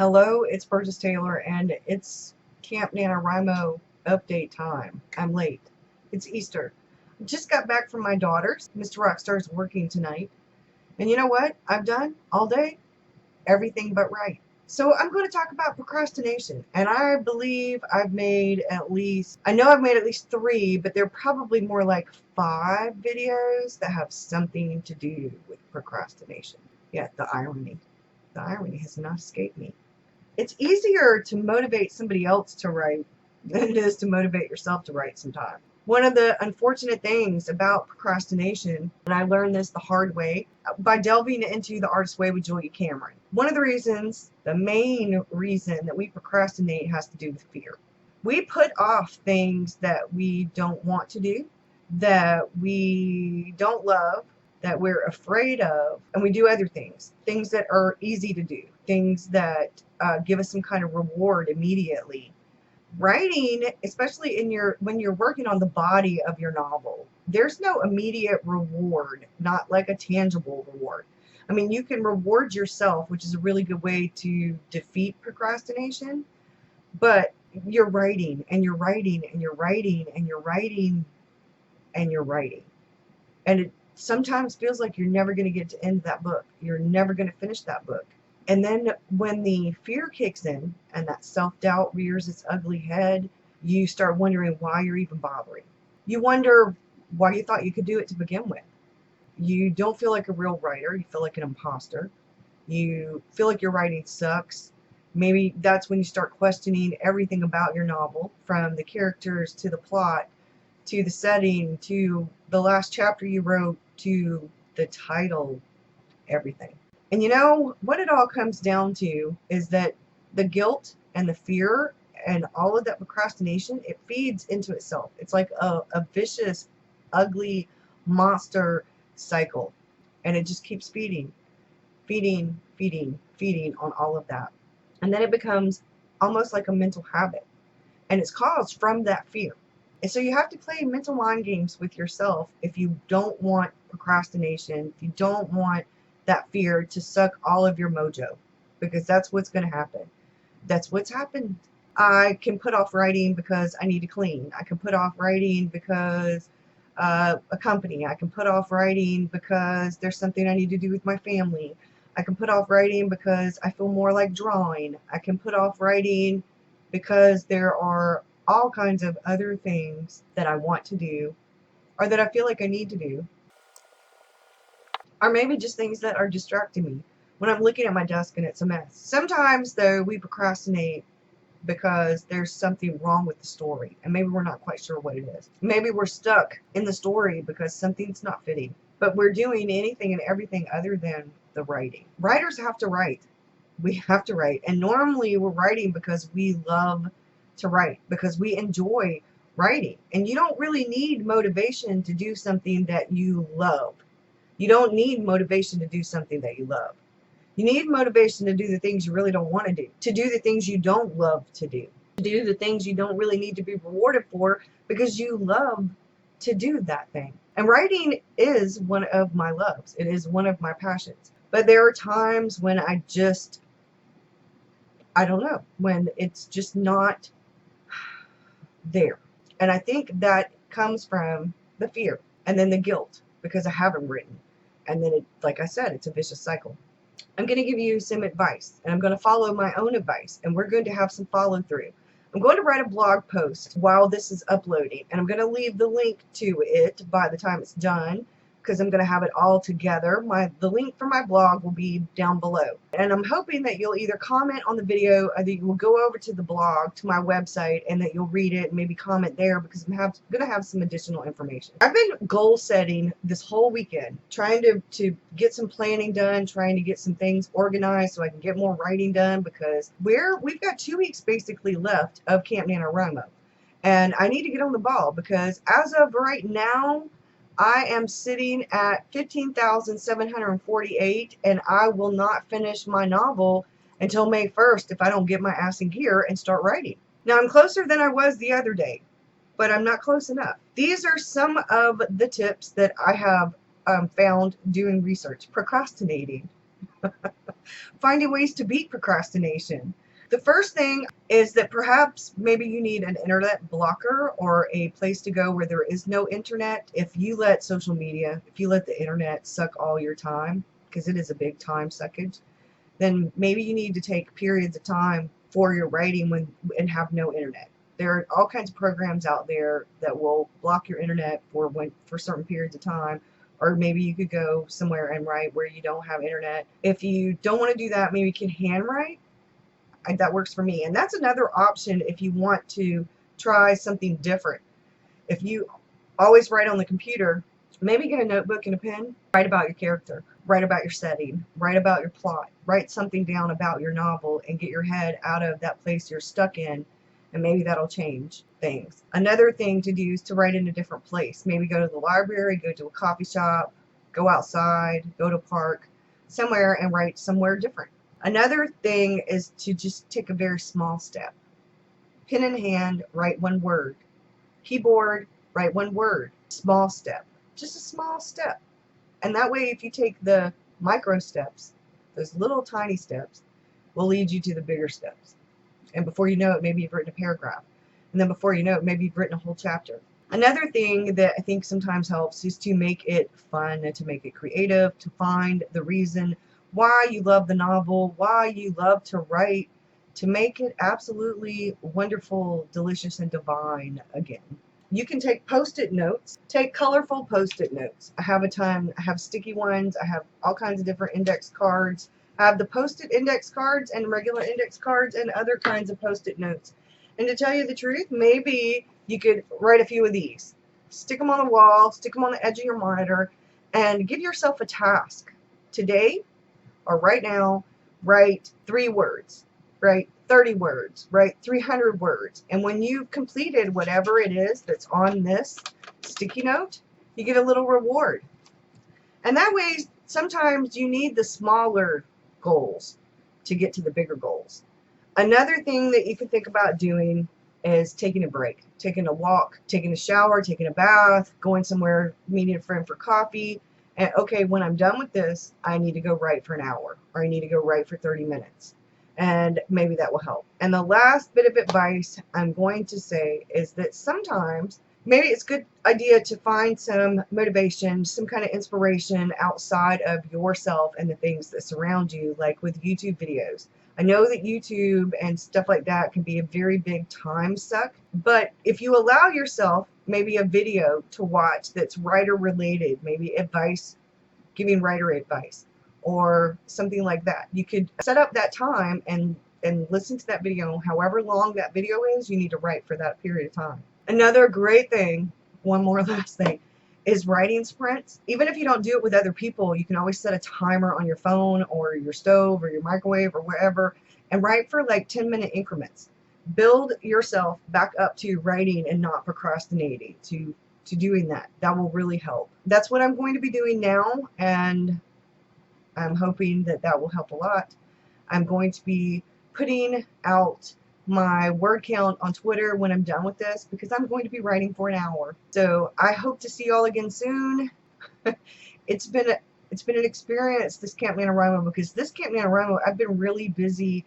Hello, it's Burgess Taylor, and it's Camp NaNoWriMo update time. I'm late. It's Easter. I just got back from my daughter's. Mr. Rockstar's working tonight. And you know what I've done all day? Everything but write. So I'm going to talk about procrastination. And I believe I've made at least, I know I've made at least 3, but they're probably more like 5 videos that have something to do with procrastination. Yeah, the irony. The irony has not escaped me. It's easier to motivate somebody else to write than it is to motivate yourself to write sometimes. One of the unfortunate things about procrastination, and I learned this the hard way, by delving into The Artist's Way with Julia Cameron. One of the reasons, the main reason that we procrastinate has to do with fear. We put off things that we don't want to do, that we don't love, that we're afraid of, and we do other things that are easy to do, things that give us some kind of reward immediately. Writing, especially when you're working on the body of your novel, there's no immediate reward, not like a tangible reward. I mean, you can reward yourself, which is a really good way to defeat procrastination, but you're writing and you're writing and you're writing and you're writing and you're writing, and it sometimes feels like you're never going to get to end that book. You're never going to finish that book. And then when the fear kicks in and that self-doubt rears its ugly head, you start wondering why you're even bothering. You wonder why you thought you could do it to begin with. You don't feel like a real writer. You feel like an imposter. You feel like your writing sucks. Maybe that's when you start questioning everything about your novel, from the characters to the plot, to the setting, to the last chapter you wrote, to the title, everything. And you know, what it all comes down to is that the guilt and the fear and all of that procrastination, it feeds into itself. It's like a vicious, ugly monster cycle. And it just keeps feeding on all of that. And then it becomes almost like a mental habit. And it's caused from that fear. And so you have to play mental mind games with yourself if you don't want procrastination, if you don't want that fear to suck all of your mojo, because that's what's going to happen. That's what's happened. I can put off writing because I need to clean. I can put off writing because a company. I can put off writing because there's something I need to do with my family. I can put off writing because I feel more like drawing. I can put off writing because there are all kinds of other things that I want to do, or that I feel like I need to do, or maybe just things that are distracting me when I'm looking at my desk and it's a mess. Sometimes, though, we procrastinate because there's something wrong with the story, and maybe we're not quite sure what it is. Maybe we're stuck in the story because something's not fitting, but we're doing anything and everything other than the writing. Writers have to write. We have to write, and normally we're writing because we love to write, because we enjoy writing. And you don't really need motivation to do something that you love. You don't need motivation to do something that you love. You need motivation to do the things you really don't want to do the things you don't love to do the things you don't really need to be rewarded for, because you love to do that thing. And writing is one of my loves. It is one of my passions. But there are times when I don't know, when it's just not there. And I think that comes from the fear and then the guilt because I haven't written. And then, like I said, it's a vicious cycle. I'm going to give you some advice, and I'm going to follow my own advice, and we're going to have some follow through. I'm going to write a blog post while this is uploading, and I'm going to leave the link to it by the time it's done, because I'm going to have it all together. The link for my blog will be down below. And I'm hoping that you'll either comment on the video, or that you will go over to the blog, to my website, and that you'll read it and maybe comment there, because I'm going to have some additional information. I've been goal setting this whole weekend, trying to get some planning done, trying to get some things organized so I can get more writing done, because we've got 2 weeks basically left of Camp NaNoWriMo. And I need to get on the ball, because as of right now, I am sitting at 15,748, and I will not finish my novel until May 1st if I don't get my ass in gear and start writing. Now, I'm closer than I was the other day, but I'm not close enough. These are some of the tips that I have found doing research. Procrastinating. Finding ways to beat procrastination. The first thing is that perhaps maybe you need an internet blocker or a place to go where there is no internet. If you let social media, if you let the internet suck all your time, because it is a big time suckage, then maybe you need to take periods of time for your writing and have no internet. There are all kinds of programs out there that will block your internet for certain periods of time, or maybe you could go somewhere and write where you don't have internet. If you don't want to do that, maybe you can handwrite. That works for me. And that's another option if you want to try something different. If you always write on the computer, maybe get a notebook and a pen, write about your character, write about your setting, write about your plot, write something down about your novel and get your head out of that place you're stuck in, and maybe that'll change things. Another thing to do is to write in a different place. Maybe go to the library, go to a coffee shop, go outside, go to a park, somewhere and write somewhere different. Another thing is to just take a very small step. Pen in hand, write one word. Keyboard, write one word. Small step. Just a small step. And that way, if you take the micro steps, those little tiny steps, will lead you to the bigger steps. And before you know it, maybe you've written a paragraph. And then before you know it, maybe you've written a whole chapter. Another thing that I think sometimes helps is to make it fun and to make it creative, to find the reason why you love the novel, why you love to write, to make it absolutely wonderful, delicious, and divine again. You can take post-it notes, take colorful post-it notes. I have a ton. I have sticky ones. I have all kinds of different index cards. I have the post-it index cards and regular index cards and other kinds of post-it notes. And to tell you the truth, maybe you could write a few of these. Stick them on the wall, stick them on the edge of your monitor, and give yourself a task. Today, or right now, write 3 words, write 30 words, write 300 words. And when you've completed whatever it is that's on this sticky note, you get a little reward. And that way, sometimes you need the smaller goals to get to the bigger goals. Another thing that you can think about doing is taking a break, taking a walk, taking a shower, taking a bath, going somewhere, meeting a friend for coffee. And okay, when I'm done with this, I need to go write for an hour, or I need to go write for 30 minutes. And maybe that will help. And the last bit of advice I'm going to say is that sometimes maybe it's a good idea to find some motivation, some kind of inspiration outside of yourself and the things that surround you, like with YouTube videos. I know that YouTube and stuff like that can be a very big time suck, but if you allow yourself maybe a video to watch that's writer related, maybe advice, giving writer advice, or something like that, you could set up that time and listen to that video. However long that video is, you need to write for that period of time. Another great thing, one more last thing, is writing sprints. Even if you don't do it with other people, you can always set a timer on your phone or your stove or your microwave or wherever and write for like 10-minute increments. Build yourself back up to writing and not procrastinating, to doing that. That will really help. That's what I'm going to be doing now, and I'm hoping that that will help a lot. I'm going to be putting out my word count on Twitter when I'm done with this, because I'm going to be writing for an hour. So I hope to see y'all again soon. It's been an experience, this Camp NaNoWriMo, because this Camp NaNoWriMo, I've been really busy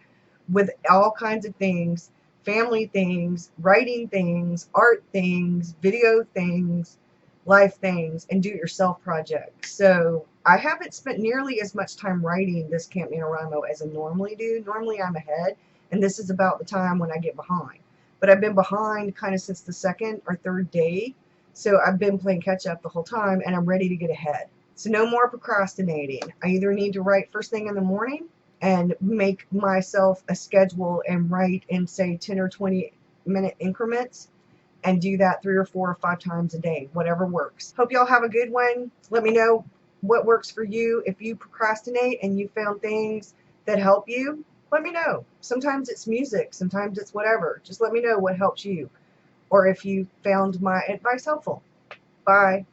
with all kinds of things, family things, writing things, art things, video things, life things, and do-it-yourself projects. So I haven't spent nearly as much time writing this Camp NaNoWriMo as I normally do. Normally I'm ahead, and this is about the time when I get behind. But I've been behind kind of since the 2nd or 3rd day, so I've been playing catch up the whole time, and I'm ready to get ahead. So no more procrastinating. I either need to write first thing in the morning and make myself a schedule and write in, say, 10 or 20-minute increments, and do that 3 or 4 or 5 times a day, whatever works. Hope y'all have a good one. Let me know what works for you. If you procrastinate and you found things that help you, let me know. Sometimes it's music, sometimes it's whatever. Just let me know what helps you, or if you found my advice helpful. Bye.